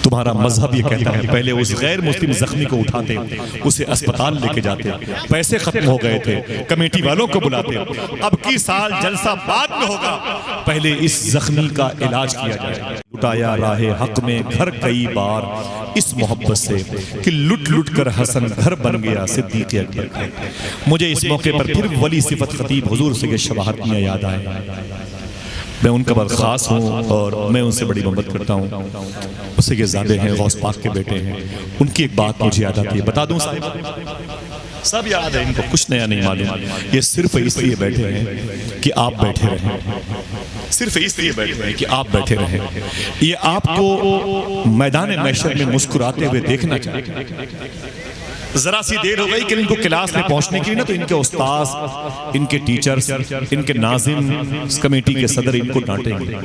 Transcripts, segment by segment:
तुम्हारा मजहब ये कहता है पहले उस गैर मुस्लिम जख्मी को उठाते, उसे अस्पताल लेके जाते, पैसे खत्म हो गए थे, कमेटी वालों को बुलाते, अब की साल जलसा बाद में होगा, पहले इस जख्मी का इलाज किया जाए। लुटाया राहे हक में घर कई बार इस मोहब्बत से कि लुट लुट कर हसन घर बन गया सिद्दीक़ अकबर का। मुझे इस मौके पर फिर वली सिफत खतीब हुजूर से शबाहत में याद आए। मैं उनका बड़ा ख़ास हूँ और मैं उनसे बड़ी मोहब्बत करता हूँ। उससे ये ज़ादे हैं, गौस पाक के बेटे हैं। उनकी एक बात मुझे याद आती है, बता दूँ साहब? सब याद है इनको, कुछ नया नहीं मालूम। ये सिर्फ इसलिए बैठे हैं कि आप बैठे रहें, सिर्फ इसलिए बैठे हैं कि आप बैठे रहें। ये आपको मैदान महशर में मुस्कुराते हुए देखना चाहिए। जरा सी देर हो गई कि इनको क्लास में पहुंचने के लिए ना, तो इनके उस्ताद, इनके टीचर्स, इनके नाजिम, कमेटी के सदर इनको डांटेंगे।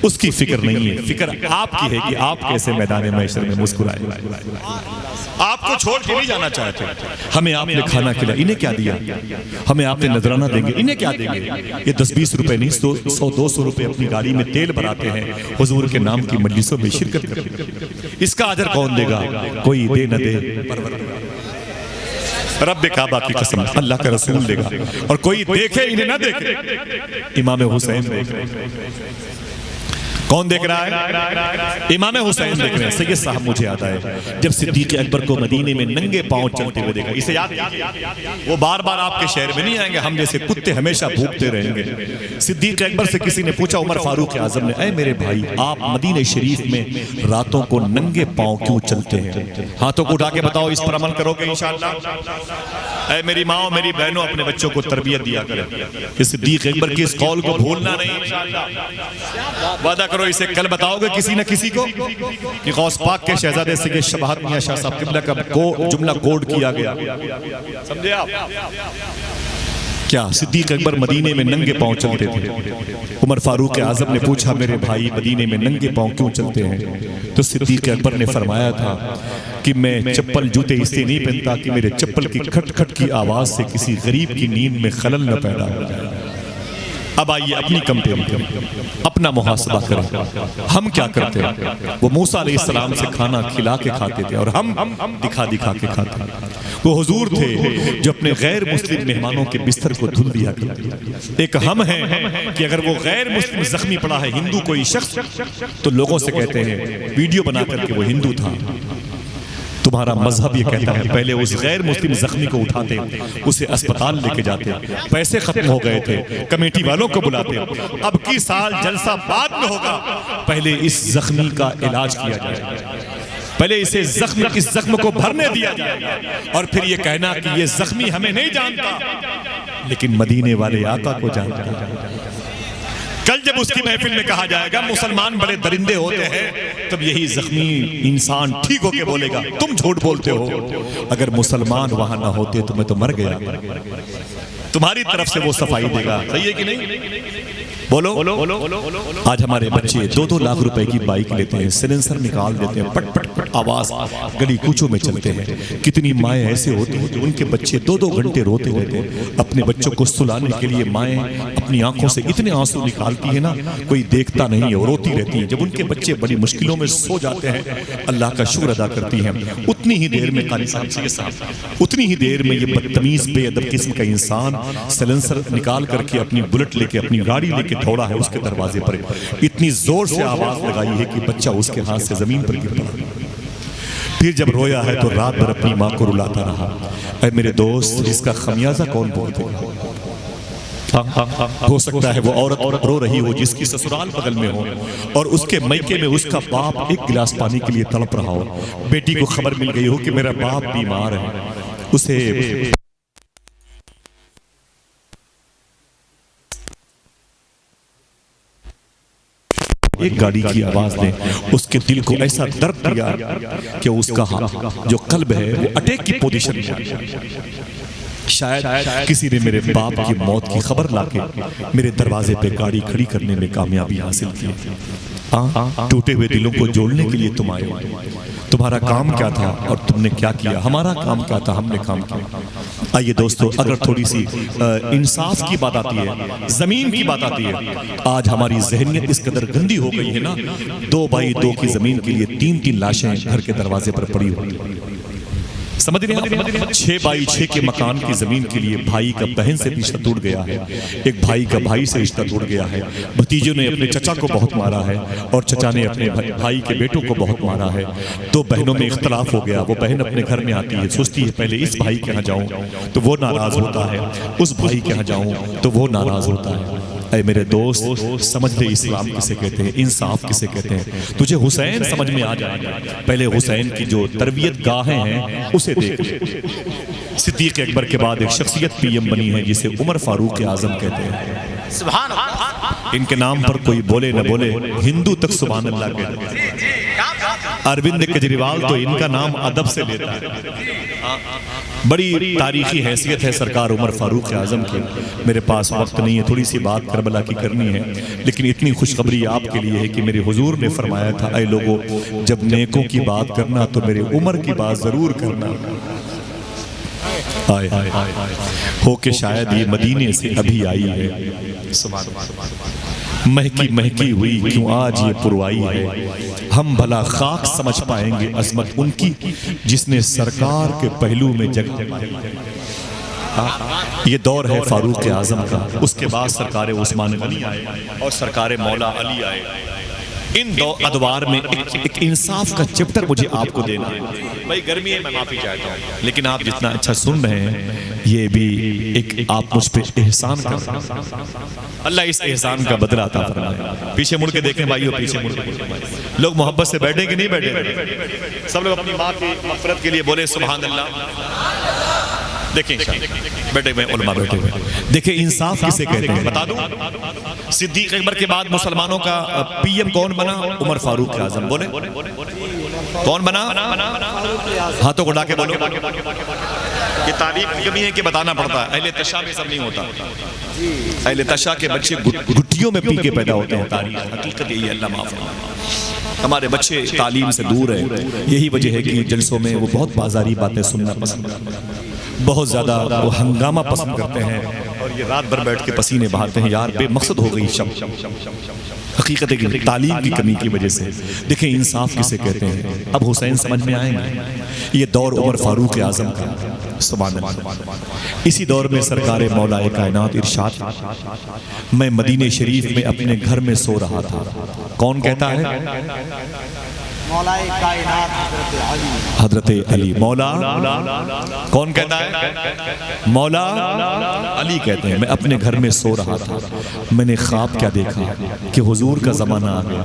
उसकी फिक्र नहीं है, फिक्र आपकी है कि आप कैसे मैदान महशर में मुस्कुराए। आपको छोड़ के नहीं जाना चाहते। हमें आपने खाना खिलाया, इन्हें क्या दिया? हमें आपने नजराना देंगे, इन्हें क्या देंगे? ये 10-20 रुपए नहीं, 100-200 रुपए अपनी गाड़ी में तेल भराते हैं, हुजूर के नाम की मजलिसों में शिरकत करते हैं। इसका अजर कौन देगा? कोई दे न दे, रब काबा की कसम, अल्लाह का रसूल देगा। और कोई देखे इन्हें ना देखे, इमाम हुसैन देख रहे हैं। कौन देख रहा है? इमाम हुसैन देख रहे हैं। सैयद साहब मुझे याद आए जब सिद्दीक़ अकबर को मदीने में नंगे पांव चलते हुए देखा। इसे याद, वो बार बार आपके शहर में नहीं आएंगे, हम जैसे कुत्ते हमेशा भूखते रहेंगे। सिद्दीक़ अकबर से किसी ने पूछा, उमर फारूक आजम ने, ऐ मेरे भाई, आप मदीने शरीफ में रातों को नंगे पांव क्यों चलते हैं? हाथों को उठा के बताओ, इस पर अमल करोगे इंशाअल्लाह? ऐ मेरी माओ, मेरी बहनों, अपने बच्चों को तरबियत दिया करें। सिद्दीक़ अकबर की इस कौल को भूलना नहीं इंशाअल्लाह। वादा करो, इसे कल बताओगे किसी न किसी को कि गौस पाक के शहजादे से ये शबाहत मियां शाह साहब किबला का जुमला कोड किया गया। समझे आप? क्या सिद्दीक़ अकबर मदीने में नंगे पांव चलते थे? उमर फारूक आजम ने पूछा, मेरे भाई मदीने में नंगे पांव क्यों चलते हैं? तो सिद्दीक़ अकबर ने फरमाया था कि मैं चप्पल जूते इसलिए नहीं पहनता कि मेरे चप्पल की खट खट की आवाज से किसी गरीब की नींद में खलल न पैदा हो जाए। अब आइए अपनी कंपेयर करें, अपना मुहासबा करें। हम क्या करते हैं? वो मूसा अलैहिस्सलाम से खाना खिला के खाते थे और हम दिखा दिखा के खाते हैं। वो हुजूर थे जो अपने गैर मुस्लिम मेहमानों के बिस्तर को धुल दिया करते। एक हम हैं कि अगर वो गैर मुस्लिम जख्मी पड़ा है, हिंदू कोई शख्स, तो लोगों से कहते हैं वीडियो बना करके वो हिंदू था। तुम्हारा मजहब ये कहता है पहले उस गैर मुस्लिम जख्मी को उठाते, उसे अस्पताल लेके जाते, पैसे खत्म हो गए थे, कमेटी वालों को बुलाते, अब की साल जलसा बाद में होगा, पहले इस जख्मी का इलाज किया जाए, पहले इसे जख्म, इस जख्म को भरने दिया जाए और फिर ये कहना कि ये जख्मी हमें नहीं जानता लेकिन मदीने वाले आका को जानता है। कल जब उसकी महफिल में कहा जाएगा मुसलमान बड़े दरिंदे होते हैं, तब यही जख्मी इंसान ठीक होके बोलेगा, तुम झूठ बोलते हो, अगर मुसलमान वहां ना होते तो मैं तो मर गया। तुम्हारी तरफ से वो सफाई देगा। सही है कि नहीं? बोलो। आज हमारे बच्चे 2-2 लाख रुपए की बाइक लेते हैं, सिलेंसर निकाल देते हैं, पट पट पट आवाज गली कूचों में चलते हैं। कितनी माएँ ऐसे होती हैं जो उनके बच्चे 2-2 घंटे रोते रहते हैं। अपने बच्चों को सुलाने के लिए माएँ अपनी आंखों से इतने आंसू निकालती है ना, कोई देखता नहीं है, रोती रहती है। जब उनके बच्चे बड़ी मुश्किलों में सो जाते हैं, अल्लाह का शुक्र अदा करती हैं। उतनी ही देर में उतनी ही देर में ये बदतमीज बेअदब किस्म का इंसान सिलेंसर निकाल करके अपनी बुलेट लेके, अपनी गाड़ी लेके दौड़ा है उसके दरवाजे पर। इतनी जोर से आवाज लगाई है कि बच्चा उसके हाथ से जमीन पर गिर पड़ा। फिर जब रोया है तो रात भर अपनी माँ को रुलाता रहा। ऐ मेरे दोस्त, इसका खमियाजा कौन भुगतेगा? हो सकता है वो औरत रो रही हो जिसकी ससुराल बगल में हो और उसके मैके में उसका बाप एक गिलास पानी के लिए तड़प रहा हो। बेटी को खबर मिल गई हो कि मेरा बाप बीमार है, उसे एक गाड़ी की आवाज ने उसके दिल को ऐसा दर्द दिया कि उसका जो कल्ब है वो अटैक की पोजीशन में। शायद किसी ने मेरे बाप की मौत की खबर लाके मेरे दरवाजे पे गाड़ी खड़ी करने में कामयाबी हासिल की। टूटे हुए दिलों को जोड़ने के लिए तुम आए। तुम्हारा काम क्या था और तुमने क्या किया? हमारा काम क्या था, हमने काम किया। आइए दोस्तों, अगर थोड़ी सी इंसाफ की बात आती है, जमीन की बात आती है, आज हमारी जहनियत इस कदर गंदी हो गई है ना, 2 बाई 2 की जमीन के लिए 3-3 लाशें घर के दरवाजे पर पड़ी होती हैं। समझ रहे हैं? 6 बाई 6 के मकान की जमीन के लिए भाई का बहन से रिश्ता टूट गया है, एक भाई का भाई से रिश्ता टूट गया है, भतीजों ने अपने चचा को बहुत मारा है और चचा ने अपने भाई के बेटों को बहुत मारा है। 2 बहनों में इख्तलाफ हो गया, वो बहन अपने घर में आती है, सोचती है पहले इस भाई के यहाँ जाऊं तो वो नाराज होता है, उस भाई के यहाँ जाऊं तो वो नाराज होता है। ऐ मेरे दोस्त, समझ ले इस्लाम किसे कहते हैं, इंसाफ किसे कहते हैं। तुझे हुसैन समझ में आ जाएगा, पहले हुसैन की जो तरबियत गाहें हैं उसे देख ले। सिद्दीक अकबर के बाद एक शख्सियत पीएम बनी है जिसे उमर फारूक आजम कहते हैं। सुभान अल्लाह। इनके नाम पर कोई बोले न बोले, हिंदू तक सुभान अल्लाह कहते हैं। अरविंद केजरीवाल तो इनका नाम अदब से लेता है। बड़ी तारीखी हैसियत है सरकार उमर फारूक आजम की। मेरे पास वक्त नहीं है, थोड़ी सी बात करबला की करनी है, लेकिन इतनी खुशखबरी आपके लिए है कि मेरे हुजूर ने फरमाया था, ऐ लोगों, जब नेकों की बात करना तो मेरे उमर की बात जरूर करना। आए हो के शायद ये मदीने से अभी आई है, महकी महकी हुई क्यों आज ये पुरवाई है। हम भला खाक समझ पाएंगे अजमत उनकी जिसने सरकार के पहलू में जगह। ये दौर है फारूक आजम का, उसके बाद सरकार उस्मान गनी आए और सरकार मौला अली आए। इन 2 अदवार में एक इंसाफ का चैप्टर मुझे आपको देना है। भाई गर्मी है, मैं माफी चाहता हूँ, लेकिन आप जितना अच्छा सुन रहे हैं ये भी एक आप मुझ पे एहसान कर रहे हैं। अल्लाह इस एहसान का बदला अता फरमाए। पीछे मुड़ के देखें भाइयों, पीछे मुड़ के लोग मोहब्बत से बैठे कि नहीं बैठे? सब लोग अपनी माँ की मग़फ़िरत के लिए बोले सुभान अल्लाह। देखें बैठे हुए उलमा बैठे हुए, देखें इंसाफ किसे कहते हैं बता दूं। सिद्दीक अकबर के बाद मुसलमानों का पीएम कौन बना? उमर फारूक आजम। बोले कौन बना? हाथों को उठा के बोलो। ये तारीख की कमी है कि बताना पड़ता है, अहले तशा में सब नहीं होता। अहले तशा के बच्चे गुट्टियों में पी के पैदा होते हैं। तारीख हकीकत यही है, अल्लाह माफ। हमारे बच्चे तालीम से दूर है, यही वजह है कि जलसों में वो बहुत बाजारी बातें सुनना पसंद करते हैं, बहुत ज्यादा वो हंगामा पसंद करते हैं और ये रात भर बैठ के पसीने बहाते हैं। यार बेमकसद हो गई शब। हकीकत है कि तालीम की कमी की वजह से। देखें इंसाफ किसे कहते हैं, अब हुसैन समझ में आएंगे। ये दौर उमर फारूक आजम का, सुभान अल्लाह। इसी दौर में सरकार मौला कायनात इरशाद, मैं मदीने शरीफ में अपने घर में सो रहा था। कौन कहता है? हजरत अली। मौला कौन कहता है? मौला अली कहते हैं। मैं अपने घर में सो रहा था, मैंने ख्वाब क्या देखा कि हुजूर का जमाना आ गया।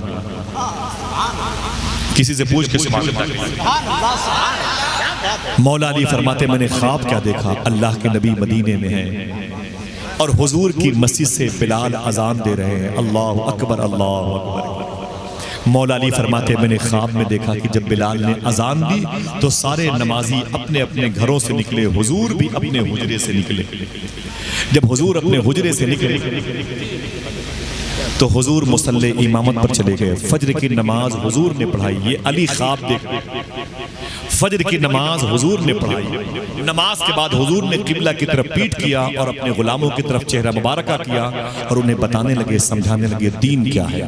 किसी से पूछ के मौला अली फरमाते, मैंने ख्वाब क्या देखा, अल्लाह के नबी मदीने में हैं और हुजूर की मस्जिद से बिलाल अजान दे रहे हैं, अल्लाह अकबर अल्लाह अकबर। मौला अली फरमाते, मैंने ख्वाब में देखा कि जब बिलाल ने अजान दी तो सारे नमाजी अपने अपने घरों से निकले, हुजूर भी अपने हुजरे से निकले। जब हुजूर अपने हुजरे से निकले तो हुजूर मुसल्ले इमामत पर चले गए। फजर की नमाज हुजूर ने पढ़ाई। ये अली ख्वाब देख, फजर की नमाज हुजूर ने पढ़ाई। नमाज के बाद हुजूर ने किबला की तरफ पीठ किया और अपने गुलामों की तरफ चेहरा मुबारका किया और उन्हें बताने लगे, समझाने लगे दीन क्या है।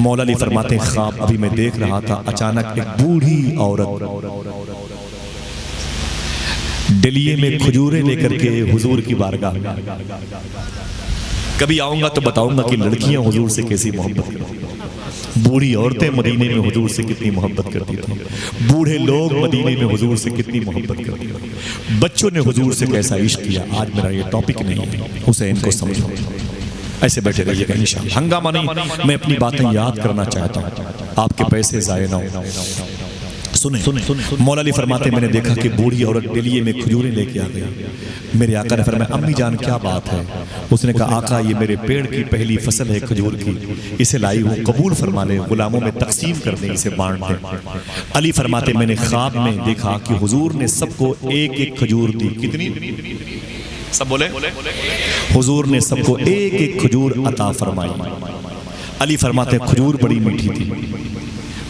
मौला अली फरमाते, ख्वाब अभी मैं देख रहा था, अचानक एक बूढ़ी औरत डलिये में खजूरें लेकर के हुजूर की बारगाह। कभी आऊंगा तो बताऊंगा कि लड़कियां हुजूर से कैसी मोहब्बत करती, बूढ़ी औरतें मदीने में हुजूर से कितनी मोहब्बत करती थी, बूढ़े लोग मदीने में हुजूर से कितनी मोहब्बत करते थे, बच्चों ने हुजूर से कैसा इश्क किया। आज मेरा ये टॉपिक नहीं है, हुसैन को समझो। ऐसे बैठे रहिएगा इंशाअल्लाह, हंगामा नहीं। मैं अपनी बातें याद करना चाहता हूँ, आपके पैसे जाए ना हो। सुने मौला अली फरमाते, मैंने देखा कि बूढ़ी औरत डलिये में खजूरें लेके आ गई। मेरे आका ने फरमाया, अम्मी जान क्या बात है? उसने कहा, आका ये मेरे पेड़ की पहली फसल है खजूर की, इसे लाई हूँ, कबूल फरमा ले, गुलामों में तकसीम कर दें, इसे बांट दें। अली फरमाते, मैंने ख्वाब में देखा कि हुजूर ने सबको एक एक खजूर दी। कितनी? सब बोले। हुजूर ने सबको एक एक खजूर अता फरमाई। अली फरमाते, खजूर बड़ी मीठी थी।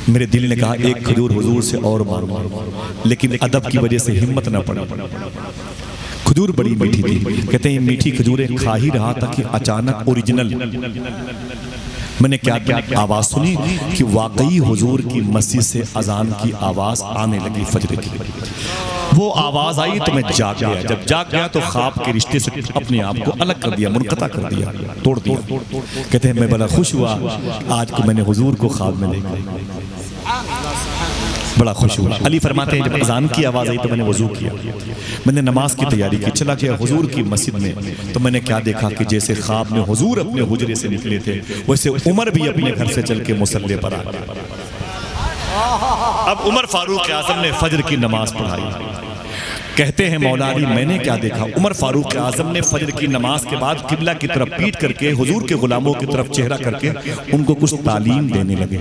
मेरे दिल ने कहा, एक खजूर हुजूर से और मांगो, लेकिन अदब की वजह से हिम्मत न पड़ी। खजूर बड़ी मीठी थी। कहते हैं मीठी खजूरें खा ही रहा था कि अचानक ओरिजिनल मैंने क्या आवाज सुनी कि वाकई हुजूर की मस्जिद से अजान की आवाज आने लगी फजर की। वो आवाज आई तो मैं जाग गया। जब जाग गया तो ख्वाब के रिश्ते से अपने आप को अलग कर दिया, मुनक़ता कर दिया, तोड़ दिया। कहते हैं मैं बड़ा खुश हुआ आज को मैंने हुजूर को ख्वाब में देखा, बड़ा खुश हुआ। अली फरमाते हैं जब अजान की आवाज़ आई तो मैंने वजू किया, मैंने नमाज की तैयारी की, चला गया हुजूर की मस्जिद में। तो मैंने क्या देखा कि जैसे ख्वाब में हुजूर अपने हुजरे से निकले थे वैसे उमर भी अपने घर से चल के मुसल्ले पर आ गए। अब उमर फारूक आज़म ने फजर की नमाज पढ़ाई। कहते हैं मौला अली मैंने क्या देखा, उमर फारूक आज़म ने फजर की नमाज के बाद किबला की तरफ पीट करके हुजूर के गुलामों की तरफ चेहरा करके उनको कुछ तालीम देने लगे।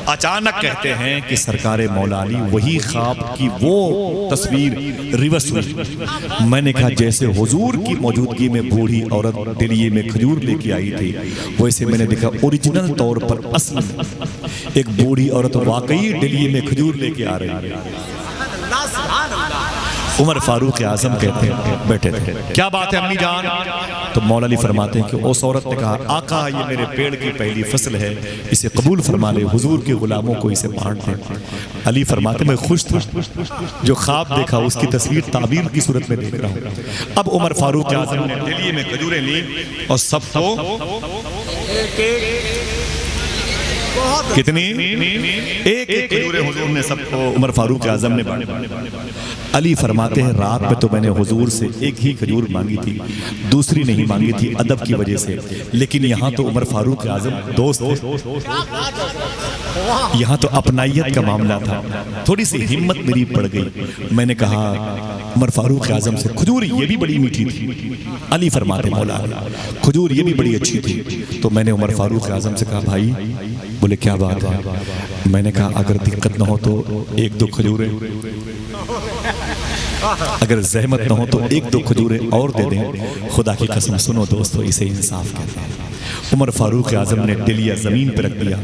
अचानक कहते हैं कि सरकारे मौला अली वही ख्वाब की वो तस्वीर रिवर्स हुई। मैंने कहा जैसे हुजूर की मौजूदगी में बूढ़ी औरत दिलिये में खजूर लेके आई थी वैसे मैंने देखा ओरिजिनल तौर पर असल एक बूढ़ी औरत वाकई दिलिये में खजूर लेके आ रही है। उमर फारूक आज़म कहते हैं बैठे थे, क्या बात है अम्मी जान? तो मौला अली फरमाते हैं कि उस औरत ने कहा आका ये मेरे पेड़ की पहली फसल है, इसे कबूल फरमा ले, हुजूर के गुलामों को इसे बांट दे। अली फरमाते मैं खुश था, जो ख्वाब देखा उसकी तस्वीर ताबीर की सूरत में देख रहा हूँ। अब उमर फारूक आज़म ने दिल्ली में खजूरें ली और सबको कितनी एक एक खजूरें हुजूर ने सबको उमर फारूक आज़म ने बांटी। अली फरमाते हैं रात में तो मैंने हुजूर से एक ही खजूर मांगी थी, दूसरी नहीं मांगी थी अदब की वजह से, लेकिन यहाँ तो उमर फारूक आज़म दोस्त थे, यहाँ तो अपनाइयत का मामला था। थोड़ी सी हिम्मत मेरी पड़ गई। मैंने कहा उमर फारूक आज़म से खजूर ये भी बड़ी मीठी थी। अली फरमाते मौला खजूर ये भी बड़ी अच्छी थी। तो मैंने उमर फारूक आज़म से कहा भाई, बोले क्या बात है? मैंने कहा अगर दिक्कत न हो तो एक दो खजूरें, अगर जहमत न हो तो एक दो खजूरें और दे दें। खुदा की कसम सुनो दोस्तों, इसे इंसाफ कहते हैं। उमर फारूक आज़म ने दिलिया ज़मीन पर रख दिया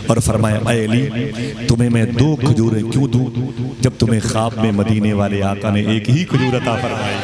और फरमाया ऐ अली तुम्हें मैं दो खजूरें क्यों दूं जब तुम्हें ख्वाब में मदीने वाले आका ने एक ही खजूर अता फरमाई।